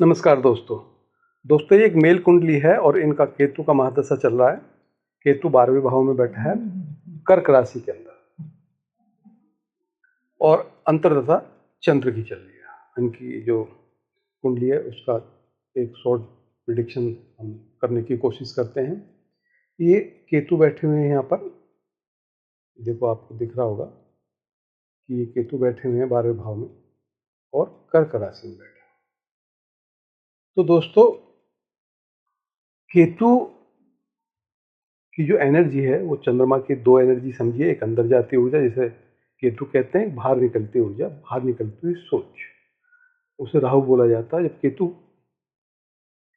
नमस्कार दोस्तों ये एक मेल कुंडली है और इनका केतु का महादशा चल रहा है। केतु 12वें भाव में बैठा है कर्क राशि के अंदर और अंतर्दशा चंद्र की चल रही है। इनकी जो कुंडली है उसका एक शॉर्ट प्रिडिक्शन हम करने की कोशिश करते हैं। ये केतु बैठे हुए हैं यहाँ पर, देखो आपको दिख रहा होगा कि ये केतु बैठे हुए हैं 12वें भाव में और कर्क राशि में बैठे। तो दोस्तों केतु की जो एनर्जी है वो चंद्रमा की दो एनर्जी समझिए, एक अंदर जाती ऊर्जा जिसे केतु कहते हैं, बाहर निकलती ऊर्जा, बाहर निकलती हुई सोच, उसे राहु बोला जाता है। जब केतु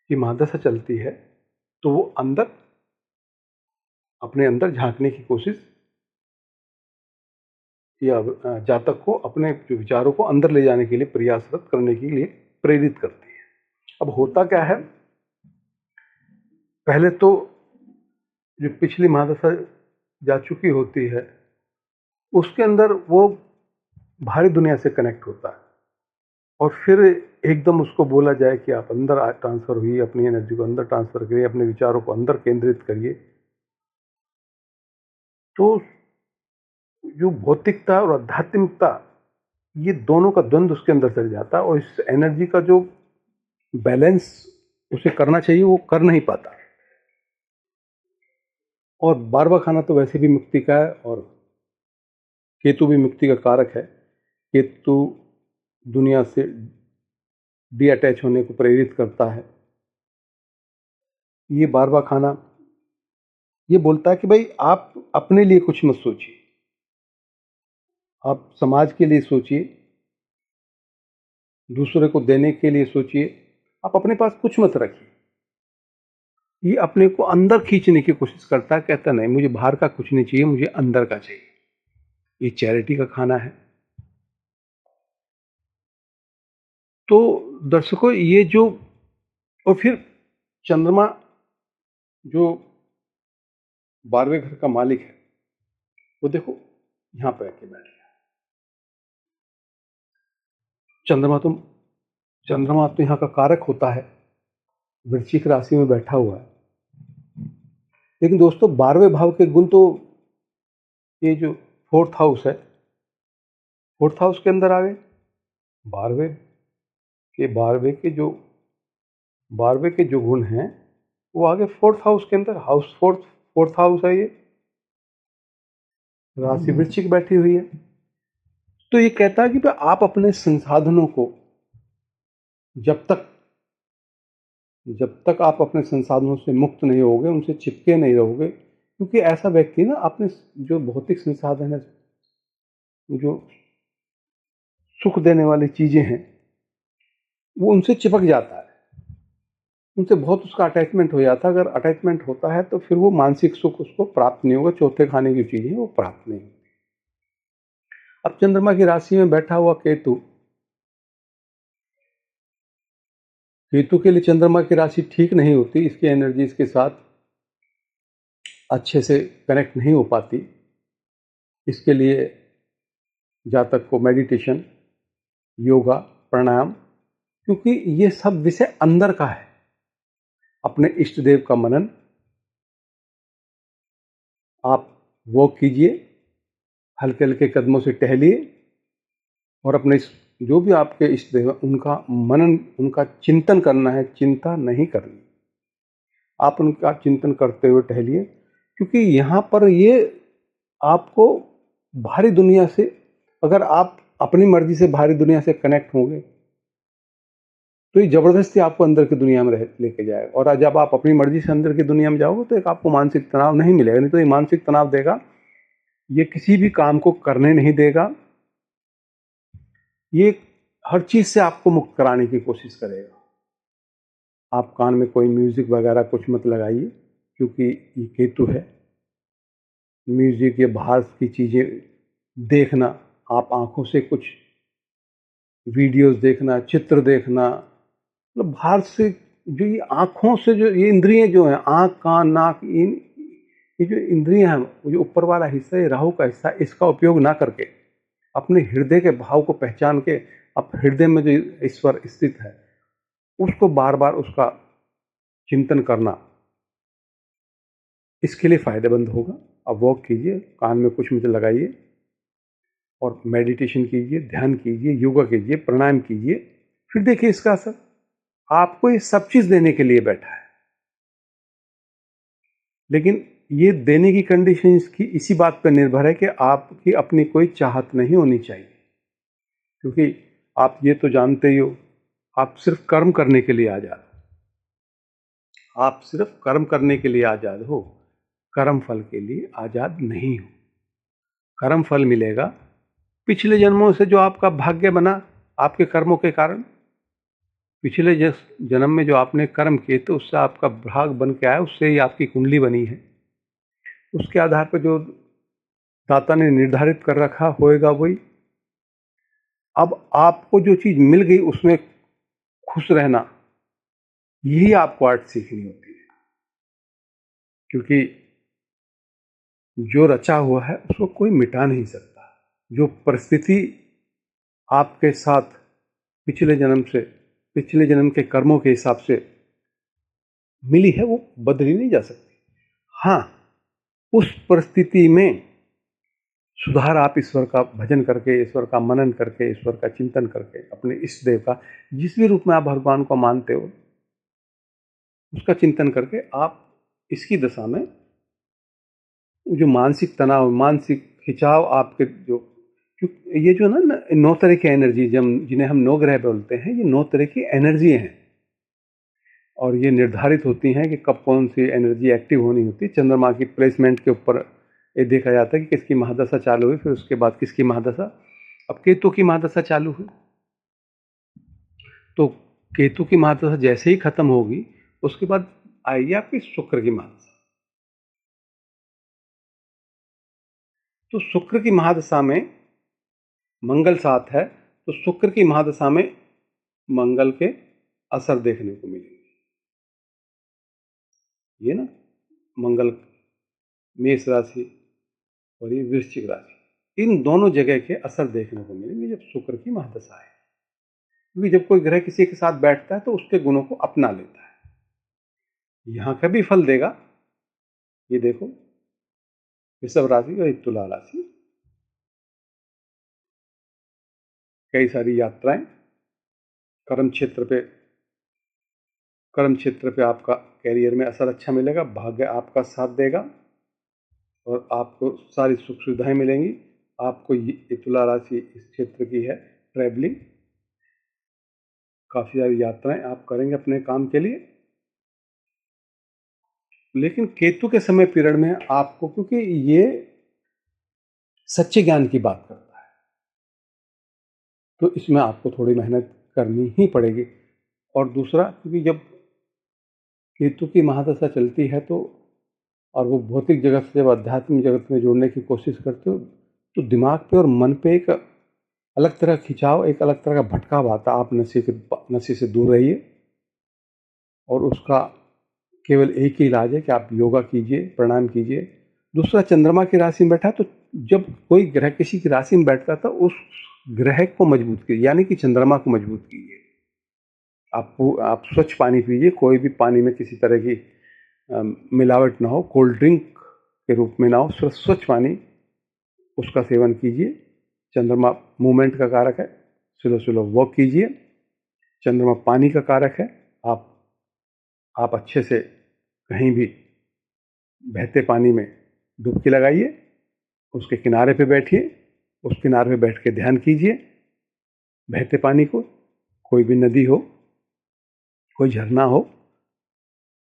की महादशा चलती है तो वो अंदर अपने अंदर झांकने की कोशिश या जातक को अपने विचारों को अंदर ले जाने के लिए प्रयासरत करने के लिए प्रेरित करती है। अब होता क्या है, पहले तो जो पिछली महादशा जा चुकी होती है उसके अंदर वो बाहरी दुनिया से कनेक्ट होता है और फिर एकदम उसको बोला जाए कि आप अंदर ट्रांसफर हुई, अपनी एनर्जी को अंदर ट्रांसफर करिए, अपने विचारों को अंदर केंद्रित करिए, तो जो भौतिकता और आध्यात्मिकता ये दोनों का द्वंद्व उसके अंदर चल जाता है और इस एनर्जी का जो बैलेंस उसे करना चाहिए वो कर नहीं पाता। और 12वां खाना तो वैसे भी मुक्ति का है और केतु भी मुक्ति का कारक है। केतु दुनिया से डीअटैच होने को प्रेरित करता है। ये 12वां खाना ये बोलता है कि भाई आप अपने लिए कुछ मत सोचिए, आप समाज के लिए सोचिए, दूसरे को देने के लिए सोचिए, आप अपने पास कुछ मत रखिए। ये अपने को अंदर खींचने की कोशिश करता है, कहता नहीं मुझे बाहर का कुछ नहीं चाहिए, मुझे अंदर का चाहिए। ये चैरिटी का खाना है। तो दर्शकों ये जो, और फिर चंद्रमा जो 12वें घर का मालिक है वो देखो यहां पर आके बैठ गया। चंद्रमा तो यहां का कारक होता है, वृश्चिक राशि में बैठा हुआ है। लेकिन दोस्तों 12वें भाव के गुण तो ये जो फोर्थ हाउस है, फोर्थ हाउस के अंदर आ गए। 12वें के जो गुण हैं वो आगे फोर्थ हाउस के अंदर, फोर्थ हाउस है। ये राशि वृश्चिक बैठी हुई है। तो ये कहता है कि आप अपने संसाधनों को जब तक आप अपने संसाधनों से मुक्त नहीं होगे, उनसे चिपके नहीं रहोगे, क्योंकि ऐसा व्यक्ति ना अपने जो भौतिक संसाधन है, जो सुख देने वाली चीजें हैं, वो उनसे चिपक जाता है, उनसे बहुत उसका अटैचमेंट हो जाता है। अगर अटैचमेंट होता है तो फिर वो मानसिक सुख उसको प्राप्त नहीं होगा, चौथे खाने की चीजें वो प्राप्त नहीं होगी। अब चंद्रमा की राशि में बैठा हुआ केतु के लिए चंद्रमा की राशि ठीक नहीं होती, इसकी एनर्जी इसके साथ अच्छे से कनेक्ट नहीं हो पाती। इसके लिए जातक को मेडिटेशन, योगा, प्राणायाम, क्योंकि ये सब विषय अंदर का है। अपने इष्ट देव का मनन आप वॉक कीजिए, हल्के हल्के कदमों से टहलिए और अपने जो भी आपके इष्ट देव उनका मनन, उनका चिंतन करना है, चिंता नहीं करनी। आप उनका चिंतन करते हुए टहलिए, क्योंकि यहाँ पर ये आपको बाहरी दुनिया से, अगर आप अपनी मर्जी से बाहरी दुनिया से कनेक्ट होंगे तो ये जबरदस्ती आपको अंदर की दुनिया में लेके जाएगा। और जब आप अपनी मर्जी से अंदर की दुनिया में जाओगे तो एक आपको मानसिक तनाव नहीं मिलेगा, नहीं तो ये मानसिक तनाव देगा, ये किसी भी काम को करने नहीं देगा, ये हर चीज से आपको मुक्त कराने की कोशिश करेगा। आप कान में कोई म्यूजिक वगैरह कुछ मत लगाइए, क्योंकि ये केतु है। म्यूजिक या बाहर की चीजें देखना, आप आंखों से कुछ वीडियोस देखना, चित्र देखना, मतलब बाहर से जो ये आंखों से जो ये इंद्रियां जो हैं, आंख, कान, नाक, ये जो इंद्रियां हैं, वो जो ऊपर वाला हिस्सा है, राहु का हिस्सा, इसका उपयोग ना करके अपने हृदय के भाव को पहचान के, अब हृदय में जो ईश्वर स्थित है उसको बार बार उसका चिंतन करना इसके लिए फायदेमंद होगा। अब वॉक कीजिए, कान में कुछ मुझे लगाइए और मेडिटेशन कीजिए, ध्यान कीजिए, योगा कीजिए, प्राणायाम कीजिए, फिर देखिए इसका असर। आपको ये सब चीज देने के लिए बैठा है, लेकिन ये देने की कंडीशन इसकी इसी बात पर निर्भर है कि आपकी अपनी कोई चाहत नहीं होनी चाहिए। क्योंकि आप ये तो जानते ही हो, आप सिर्फ कर्म करने के लिए आजाद हो। आप सिर्फ कर्म करने के लिए आजाद हो, कर्म फल के लिए आजाद नहीं हो। कर्म फल मिलेगा पिछले जन्मों से जो आपका भाग्य बना आपके कर्मों के कारण। पिछले जन्म में जो आपने कर्म किए तो उससे आपका भाग बन के आया, उससे ही आपकी कुंडली बनी है। उसके आधार पर जो दाता ने निर्धारित कर रखा होएगा वही। अब आपको जो चीज मिल गई उसमें खुश रहना, यही आपको आर्ट सीखनी होती है। क्योंकि जो रचा हुआ है उसको कोई मिटा नहीं सकता। जो परिस्थिति आपके साथ पिछले जन्म के कर्मों के हिसाब से मिली है वो बदली नहीं जा सकती। हाँ, उस परिस्थिति में सुधार आप ईश्वर का भजन करके, ईश्वर का मनन करके, ईश्वर का चिंतन करके, अपने इष्ट देव का, जिस भी रूप में आप भगवान को मानते हो उसका चिंतन करके आप इसकी दशा में जो मानसिक तनाव, मानसिक खिंचाव आपके जो, क्योंकि ये जो ना 9 तरह की एनर्जी जिन्हें हम 9 ग्रह बोलते हैं, ये 9 तरह की एनर्जी हैं और ये निर्धारित होती हैं कि कब कौन सी एनर्जी एक्टिव होनी होती है। चंद्रमा की प्लेसमेंट के ऊपर ये देखा जाता है कि किसकी महादशा चालू हुई, फिर उसके बाद किसकी महादशा। अब केतु की महादशा चालू हुई तो केतु की महादशा जैसे ही खत्म होगी उसके बाद आएगी आपकी शुक्र की महादशा। तो शुक्र की महादशा में मंगल साथ है, तो शुक्र की महादशा में मंगल के असर देखने को मिलेंगे। ये ना मंगल मेष राशि और ये वृश्चिक राशि, इन दोनों जगह के असर देखने को मिलेंगे जब शुक्र की महादशा है। क्योंकि जब कोई ग्रह किसी के साथ बैठता है तो उसके गुणों को अपना लेता है। यहां का भी फल देगा। ये देखो, वृषभ राशि और तुला राशि, कई सारी यात्राएं, कर्म क्षेत्र पे आपका कैरियर में असर अच्छा मिलेगा, भाग्य आपका साथ देगा और आपको सारी सुख सुविधाएं मिलेंगी। आपको ये तुला राशि इस क्षेत्र की है, ट्रैवलिंग, काफी सारी यात्राएं आप करेंगे अपने काम के लिए। लेकिन केतु के समय पीरियड में आपको, क्योंकि ये सच्चे ज्ञान की बात करता है, तो इसमें आपको थोड़ी मेहनत करनी ही पड़ेगी। और दूसरा, क्योंकि जब केतु की महादशा चलती है तो और वो भौतिक जगत से जब आध्यात्मिक जगत में जोड़ने की कोशिश करते हो तो दिमाग पे और मन पे एक अलग तरह का खिंचाव, एक अलग तरह का भटकाव आता है। आप नशे से दूर रहिए और उसका केवल एक ही इलाज है कि आप योगा कीजिए, प्राणायाम कीजिए। दूसरा, चंद्रमा की राशि में बैठा तो जब कोई ग्रह किसी की राशि में बैठता था उस ग्रह को मजबूत कीजिए, यानी कि चंद्रमा को मजबूत कीजिए। आप स्वच्छ पानी पीजिए, कोई भी पानी में किसी तरह की मिलावट ना हो, कोल्ड ड्रिंक के रूप में ना हो, स्वच्छ पानी उसका सेवन कीजिए। चंद्रमा मूवमेंट का कारक है, स्लो स्लो वॉक कीजिए। चंद्रमा पानी का कारक है, आप अच्छे से कहीं भी बहते पानी में डुबकी लगाइए, उसके किनारे पे बैठिए, उस किनारे पे बैठ के ध्यान कीजिए बहते पानी को। कोई भी नदी हो, कोई झरना हो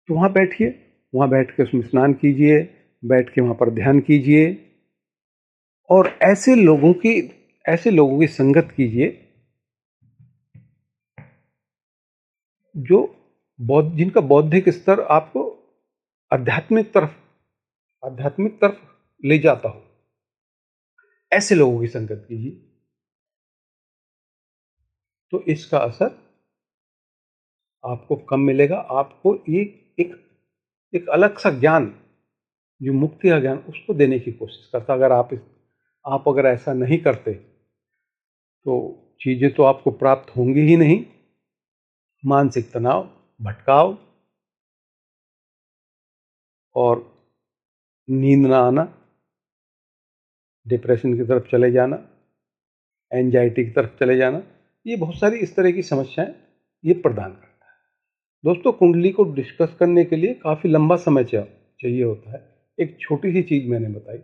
तो वहाँ बैठिए, वहाँ बैठ के उसमें स्नान कीजिए, बैठ के वहाँ पर ध्यान कीजिए और ऐसे लोगों की संगत कीजिए जो जिनका बौद्धिक स्तर आपको आध्यात्मिक तरफ ले जाता हो। ऐसे लोगों की संगत कीजिए तो इसका असर आपको कम मिलेगा। आपको एक अलग सा ज्ञान, जो मुक्ति का ज्ञान, उसको देने की कोशिश करता। अगर आप अगर ऐसा नहीं करते तो चीजें तो आपको प्राप्त होंगी ही नहीं, मानसिक तनाव, भटकाव और नींद ना आना, डिप्रेशन की तरफ चले जाना, एंजाइटी की तरफ चले जाना, ये बहुत सारी इस तरह की समस्याएं ये प्रदान करता है। दोस्तों, कुंडली को डिस्कस करने के लिए काफ़ी लंबा समय चाहिए होता है। एक छोटी सी चीज़ मैंने बताई।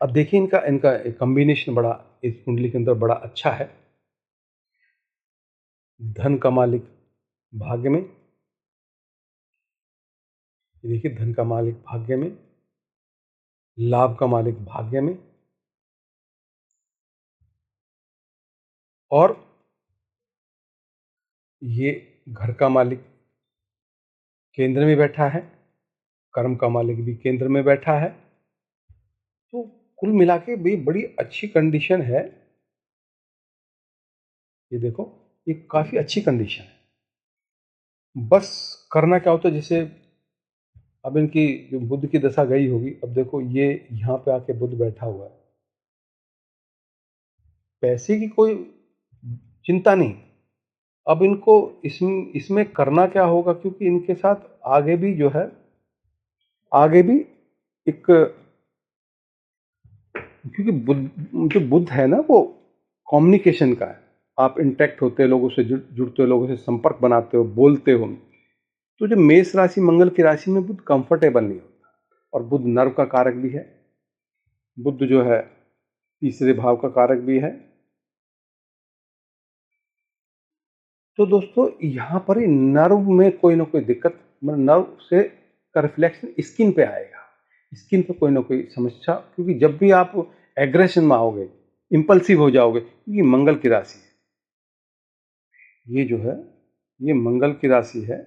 अब देखिए, इनका इनका कॉम्बिनेशन बड़ा इस कुंडली के अंदर बड़ा अच्छा है। धन का मालिक भाग्य में, देखिए धन का मालिक भाग्य में, लाभ का मालिक भाग्य में, और ये घर का मालिक केंद्र में बैठा है, कर्म का मालिक भी केंद्र में बैठा है। तो कुल मिला के भी बड़ी अच्छी कंडीशन है। ये देखो, ये काफ़ी अच्छी कंडीशन है। बस करना क्या होता है, जैसे अब इनकी जो बुध की दशा गई होगी, अब देखो ये यहाँ पे आके बुध बैठा हुआ है। पैसे की कोई चिंता नहीं। अब इनको इसमें करना क्या होगा, क्योंकि इनके साथ आगे भी जो है, आगे भी एक, क्योंकि जो बुध है ना, वो कम्युनिकेशन का है। आप इंटरेक्ट होते हो, लोगों से जुड़ते हो, लोगों से संपर्क बनाते हो, बोलते हो। तो जो मेष राशि मंगल की राशि में बुध कंफर्टेबल नहीं होता, और बुध नर्व का कारक भी है। बुध जो है तीसरे भाव का कारक भी है। तो दोस्तों, यहाँ पर ही नर्व में कोई ना कोई दिक्कत, मतलब नर्व से का रिफ्लेक्शन स्किन पे आएगा। स्किन पे कोई ना कोई समस्या, क्योंकि जब भी आप एग्रेशन में आओगे, इंपल्सिव हो जाओगे, क्योंकि मंगल की राशि है, ये जो है ये मंगल की राशि है,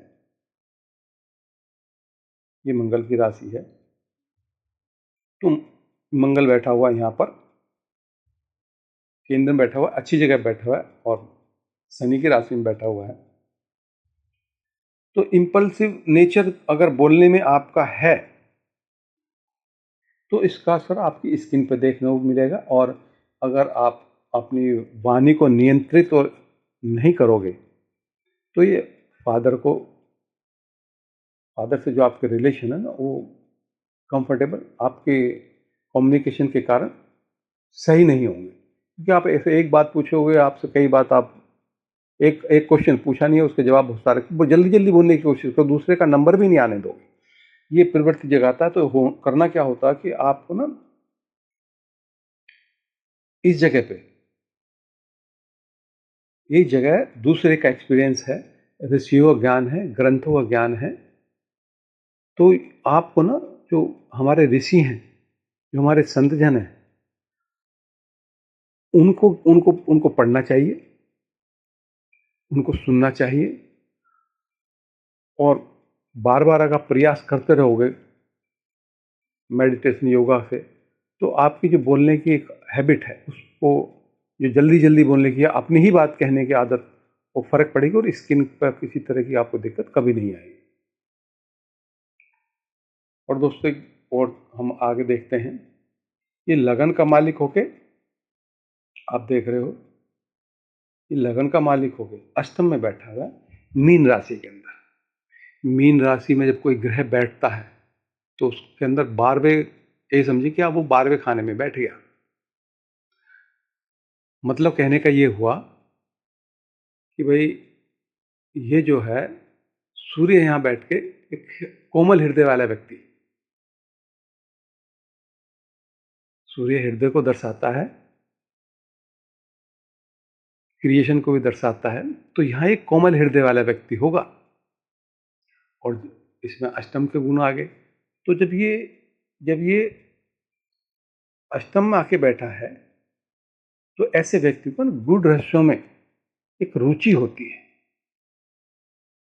ये मंगल की राशि है। तो मंगल बैठा हुआ यहाँ पर केंद्र में बैठा हुआ, अच्छी जगह बैठा हुआ है, और शनि की राशि में बैठा हुआ है। तो इंपल्सिव नेचर अगर बोलने में आपका है, तो इसका असर आपकी स्किन पर देखने को मिलेगा। और अगर आप अपनी वाणी को नियंत्रित और नहीं करोगे, तो ये फादर से जो आपके रिलेशन है ना, वो कंफर्टेबल आपके कम्युनिकेशन के कारण सही नहीं होंगे। क्योंकि आप ऐसे एक बात पूछोगे, आपसे कई बात आप एक क्वेश्चन पूछा नहीं है, उसके जवाब बहुत सारे, वो जल्दी जल्दी बोलने की कोशिश करो, दूसरे का नंबर भी नहीं आने दोगे, ये प्रवृत्ति जगाता है। तो करना क्या होता है कि आपको ना इस जगह पे, ये जगह दूसरे का एक्सपीरियंस है, ऋषियों का ज्ञान है, ग्रंथों का ज्ञान है। तो आपको ना, जो हमारे ऋषि हैं, जो हमारे संत जन हैं, उनको उनको उनको पढ़ना चाहिए, उनको सुनना चाहिए। और बार बार अगर प्रयास करते रहोगे मेडिटेशन योगा से, तो आपकी जो बोलने की एक हैबिट है, उसको जो जल्दी जल्दी बोलने की या अपनी ही बात कहने की आदत, वो फर्क पड़ेगी, और स्किन पर किसी तरह की आपको दिक्कत कभी नहीं आएगी। और दोस्तों, और हम आगे देखते हैं, ये लगन का मालिक होके, आप देख रहे हो, ये लगन का मालिक होके अष्टम में बैठा हुआ है मीन राशि के अंदर। मीन राशि में जब कोई ग्रह बैठता है, तो उसके अंदर 12वें, ये समझिए कि आप वो 12वें खाने में बैठ गया। मतलब कहने का ये हुआ कि भाई, ये जो है सूर्य यहाँ बैठ के एक कोमल हृदय वाला व्यक्ति, सूर्य हृदय को दर्शाता है, क्रिएशन को भी दर्शाता है। तो यहाँ एक कोमल हृदय वाला व्यक्ति होगा, और इसमें अष्टम के गुण आ गए। तो जब ये अष्टम में आके बैठा है, तो ऐसे व्यक्ति को गूढ़ रहस्यों में एक रुचि होती है।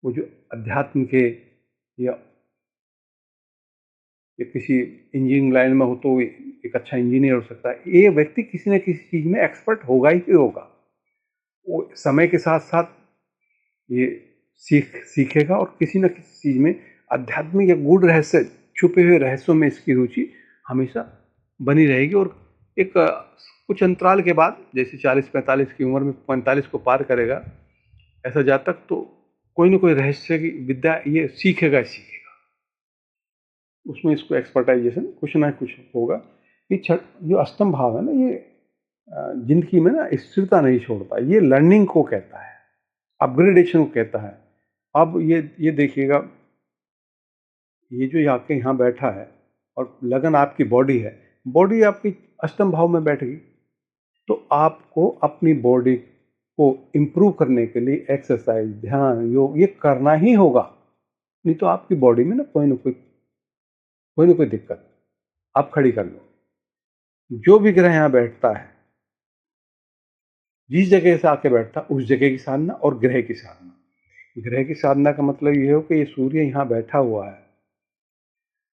वो जो अध्यात्म के या किसी इंजीनियरिंग लाइन में हो, तो एक अच्छा इंजीनियर हो सकता है। ये व्यक्ति किसी न किसी चीज में एक्सपर्ट होगा ही होगा। वो समय के साथ साथ ये सीखेगा, और किसी न किसी चीज में आध्यात्मिक या गूढ़ रहस्य, छुपे हुए रहस्यों में इसकी रुचि हमेशा बनी रहेगी। और एक कुछ अंतराल के बाद, जैसे 40-45 की उम्र में 45 को पार करेगा, ऐसा जातक तो कोई ना कोई रहस्य की विद्या ये सीखेगा ही सीखेगा। उसमें इसको एक्सपर्टाइजेशन कुछ ना कुछ होगा। ये जो अष्टम भाव है ना, ये जिंदगी में ना स्थिरता नहीं छोड़ता, ये लर्निंग को कहता है, अपग्रेडेशन को कहता है। अब ये देखिएगा, ये जो आके यहाँ बैठा है और लगन आपकी बॉडी है, बॉडी आपकी अष्टम भाव में बैठ गई, तो आपको अपनी बॉडी को इम्प्रूव करने के लिए एक्सरसाइज, ध्यान, योग ये करना ही होगा। नहीं तो आपकी बॉडी में ना कोई ना कोई दिक्कत आप खड़ी कर लो। जो भी ग्रह यहाँ बैठता है, जिस जगह से आके बैठता उस जगह की साधना और ग्रह की साधना। ग्रह की साधना का मतलब ये हो कि ये सूर्य यहाँ बैठा हुआ है,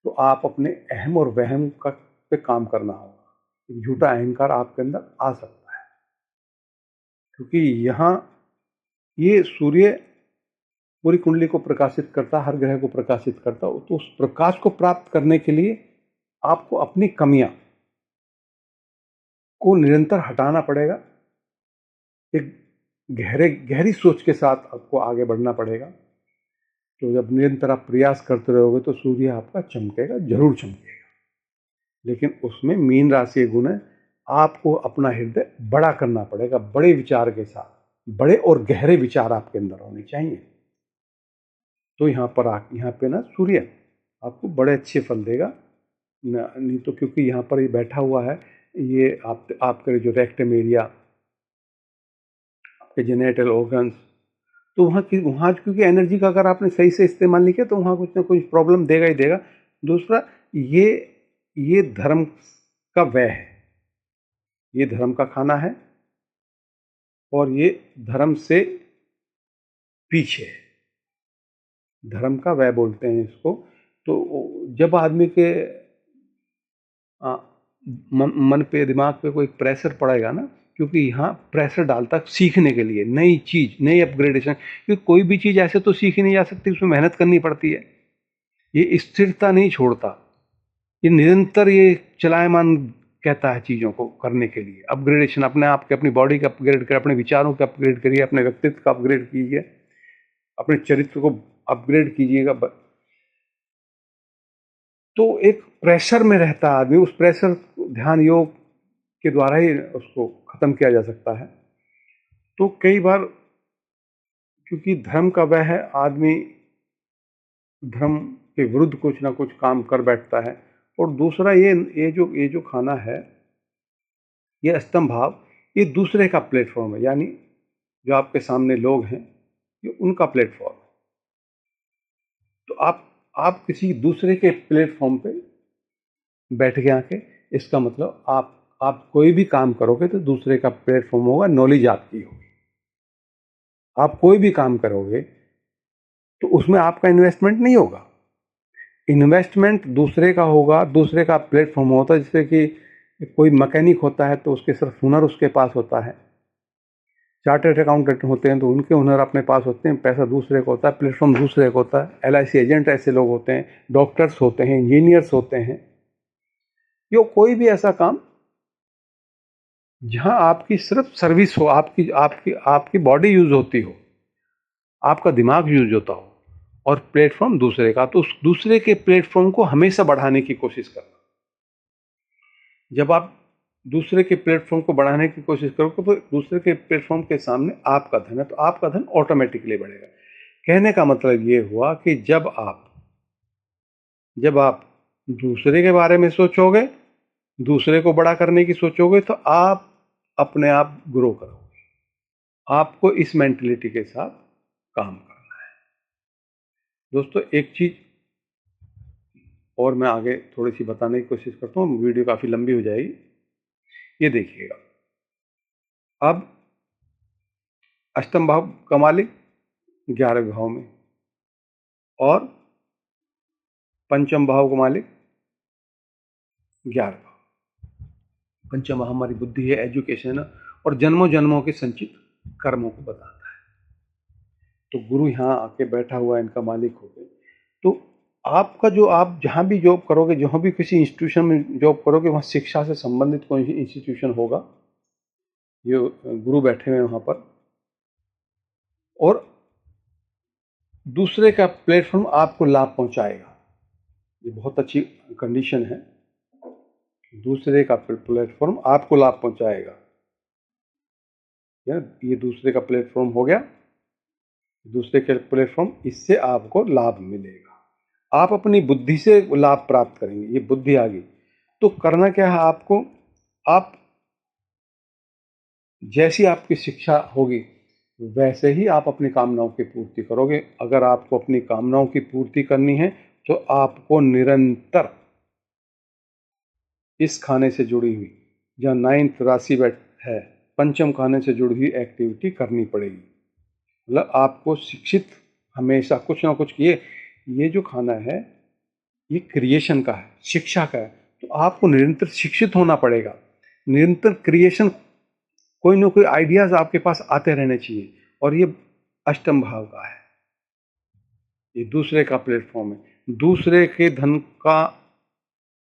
तो आप अपने अहम और वहम का पे काम करना होगा। झूठा अहंकार आपके अंदर आ सकता है, क्योंकि यहाँ ये सूर्य पूरी कुंडली को प्रकाशित करता, हर ग्रह को प्रकाशित करता। तो उस प्रकाश को प्राप्त करने के लिए आपको अपनी कमियां को निरंतर हटाना पड़ेगा। एक गहरी सोच के साथ आपको आगे बढ़ना पड़ेगा। तो जब निरंतर आप प्रयास करते रहोगे तो सूर्य आपका चमकेगा, जरूर चमकेगा। लेकिन उसमें मीन राशि के गुण है, आपको अपना हृदय बड़ा करना पड़ेगा, बड़े विचार के साथ। बड़े और गहरे विचार आपके अंदर होने चाहिए। तो यहाँ पे ना सूर्य आपको बड़े अच्छे फल देगा। नहीं तो क्योंकि यहाँ पर ये बैठा हुआ है, ये आपके जो रेक्टम एरिया, आपके जेनेटल ऑर्गन्स, तो वहाँ क्योंकि एनर्जी का अगर आपने सही से इस्तेमाल नहीं किया तो वहाँ कुछ ना कुछ प्रॉब्लम देगा ही देगा। दूसरा, ये धर्म का व्यय है, ये धर्म का खाना है और ये धर्म से पीछे है। धर्म का व्यय बोलते हैं इसको। तो जब आदमी के मन पे, दिमाग पे कोई प्रेशर पड़ेगा ना, क्योंकि यहाँ प्रेशर डालता सीखने के लिए, नई चीज, नई अपग्रेडेशन। क्योंकि कोई भी चीज ऐसे तो सीखी नहीं जा सकती, उसमें मेहनत करनी पड़ती है। ये स्थिरता नहीं छोड़ता, ये निरंतर ये चलायमान कहता है चीजों को करने के लिए। अपग्रेडेशन, अपने आप के, अपनी बॉडी का अपग्रेड करिए, अपने विचारों का अपग्रेड करिए, अपने व्यक्तित्व का अपग्रेड कीजिए, अपने चरित्र को अपग्रेड कीजिएगा। तो एक प्रेशर में रहता है आदमी, उस प्रेशर ध्यान योग के द्वारा ही उसको खत्म किया जा सकता है। तो कई बार क्योंकि धर्म का वह है, आदमी धर्म के विरुद्ध कुछ ना कुछ काम कर बैठता है। और दूसरा, ये जो खाना है, ये अष्टम भाव, ये दूसरे का प्लेटफॉर्म है। यानी जो आपके सामने लोग हैं, ये उनका प्लेटफॉर्म है। तो आप किसी दूसरे के प्लेटफॉर्म पे बैठ के आके, इसका मतलब आप कोई भी काम करोगे तो दूसरे का प्लेटफॉर्म होगा, नॉलेज आपकी होगी। आप कोई भी काम करोगे तो उसमें आपका इन्वेस्टमेंट नहीं होगा, इन्वेस्टमेंट दूसरे का होगा, दूसरे का प्लेटफॉर्म होता है। जैसे कि कोई मैकेनिक होता है तो उसके सिर्फ हुनर उसके पास होता है, चार्टर्ड अकाउंटेंट होते हैं तो उनके हुनर अपने पास होते हैं, पैसा दूसरे को होता है, प्लेटफॉर्म दूसरे को होता है। LIC एजेंट ऐसे लोग होते हैं, डॉक्टर्स होते हैं, इंजीनियर्स होते हैं। यो कोई भी ऐसा काम जहां आपकी सिर्फ सर्विस हो, आपकी बॉडी यूज होती हो, आपका दिमाग यूज होता हो, और प्लेटफॉर्म दूसरे का, तो उस दूसरे के प्लेटफॉर्म को हमेशा बढ़ाने की कोशिश करना। जब आप दूसरे के प्लेटफॉर्म को बढ़ाने की कोशिश करोगे तो दूसरे के प्लेटफॉर्म के सामने आपका धन है, तो आपका धन ऑटोमेटिकली बढ़ेगा। कहने का मतलब ये हुआ कि जब आप दूसरे के बारे में सोचोगे, दूसरे को बड़ा करने की सोचोगे, तो आप अपने आप ग्रो करोगे। आपको इस मेंटलिटी के साथ काम करना है। दोस्तों, एक चीज और मैं आगे थोड़ी सी बताने की कोशिश करता हूँ, वीडियो काफी लंबी हो जाएगी। ये देखिएगा, अब अष्टम भाव का मालिक 11वें भाव में, और पंचम भाव का मालिक 11 भाव। पंचम भाव हमारी बुद्धि है, एजुकेशन है, और जन्मों जन्मों के संचित कर्मों को बताता है। तो गुरु यहाँ आके बैठा हुआ इनका मालिक हो गए। तो आपका जो, आप जहाँ भी जॉब करोगे, जहाँ भी किसी इंस्टीट्यूशन में जॉब करोगे, वहाँ शिक्षा से संबंधित कोई इंस्टीट्यूशन होगा, ये गुरु बैठे हुए हैं वहाँ पर, और दूसरे का प्लेटफॉर्म आपको लाभ पहुंचाएगा। ये बहुत अच्छी कंडीशन है। दूसरे का प्लेटफॉर्म आपको लाभ पहुंचाएगा। ये दूसरे का प्लेटफॉर्म हो गया, दूसरे के प्लेटफॉर्म, इससे आपको लाभ मिलेगा। आप अपनी बुद्धि से लाभ प्राप्त करेंगे। ये बुद्धि आ गई तो करना क्या है आपको, आप जैसी आपकी शिक्षा होगी वैसे ही आप अपनी कामनाओं की पूर्ति करोगे। अगर आपको अपनी कामनाओं की पूर्ति करनी है तो आपको निरंतर इस खाने से जुड़ी हुई, जहाँ 9th राशि बैठ है, पंचम खाने से जुड़ी हुई एक्टिविटी करनी पड़ेगी। मतलब आपको शिक्षित हमेशा कुछ ना कुछ, ये जो खाना है ये क्रिएशन का है, शिक्षा का है, तो आपको निरंतर शिक्षित होना पड़ेगा। निरंतर क्रिएशन, कोई ना कोई आइडियाज आपके पास आते रहने चाहिए। और ये अष्टम भाव का है, ये दूसरे का प्लेटफॉर्म है। दूसरे के धन का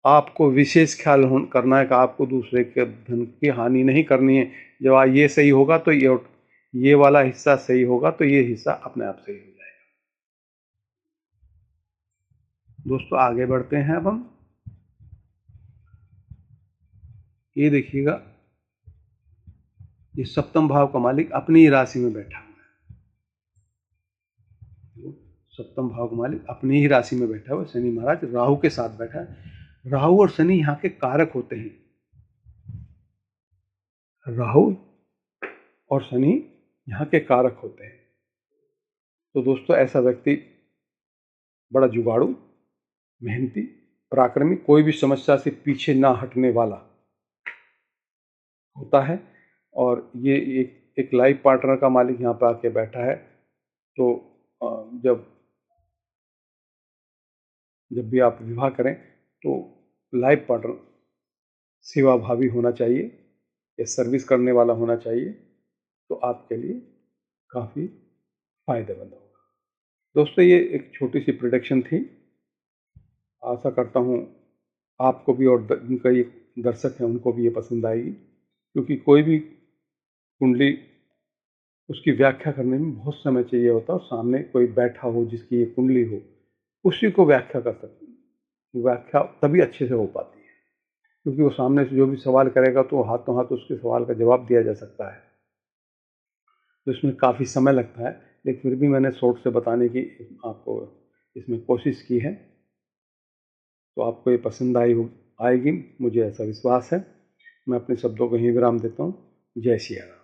आपको विशेष ख्याल करना है कि आपको दूसरे के धन की हानि नहीं करनी है। जब ये सही होगा तो ये वाला हिस्सा सही होगा तो ये हिस्सा अपने आप सही हो जाएगा। दोस्तों आगे बढ़ते हैं। अब हम ये देखिएगा, ये सप्तम भाव का मालिक अपनी ही राशि में बैठा हुआ है। सप्तम भाव का मालिक अपनी ही राशि में बैठा हुआ है। शनि महाराज राहु के साथ बैठा है। राहु और शनि यहाँ के कारक होते हैं। राहु और शनि यहाँ के कारक होते हैं। तो दोस्तों ऐसा व्यक्ति बड़ा जुगाड़ू, मेहनती, पराक्रमी, कोई भी समस्या से पीछे ना हटने वाला होता है। और ये एक लाइफ पार्टनर का मालिक यहाँ पर आके बैठा है। तो जब भी आप विवाह करें तो लाइफ पार्टनर सेवाभावी होना चाहिए या सर्विस करने वाला होना चाहिए, तो आपके लिए काफ़ी फायदेमंद होगा। दोस्तों ये एक छोटी सी प्रोडक्शन थी। आशा करता हूँ आपको भी और जिनका ये दर्शक हैं उनको भी ये पसंद आएगी, क्योंकि कोई भी कुंडली, उसकी व्याख्या करने में बहुत समय चाहिए होता है और सामने कोई बैठा हो जिसकी ये कुंडली हो, उसी को व्याख्या कर सकते हैं। व्याख्या तभी अच्छे से हो पाती है, क्योंकि वो सामने से जो भी सवाल करेगा तो हाथों हाथ उसके सवाल का जवाब दिया जा सकता है। तो इसमें काफ़ी समय लगता है, लेकिन फिर भी मैंने शॉर्ट से बताने की आपको इसमें कोशिश की है। तो आपको ये पसंद आएगी, मुझे ऐसा विश्वास है। मैं अपने शब्दों को यहीं विराम देता हूँ। जय सिया राम।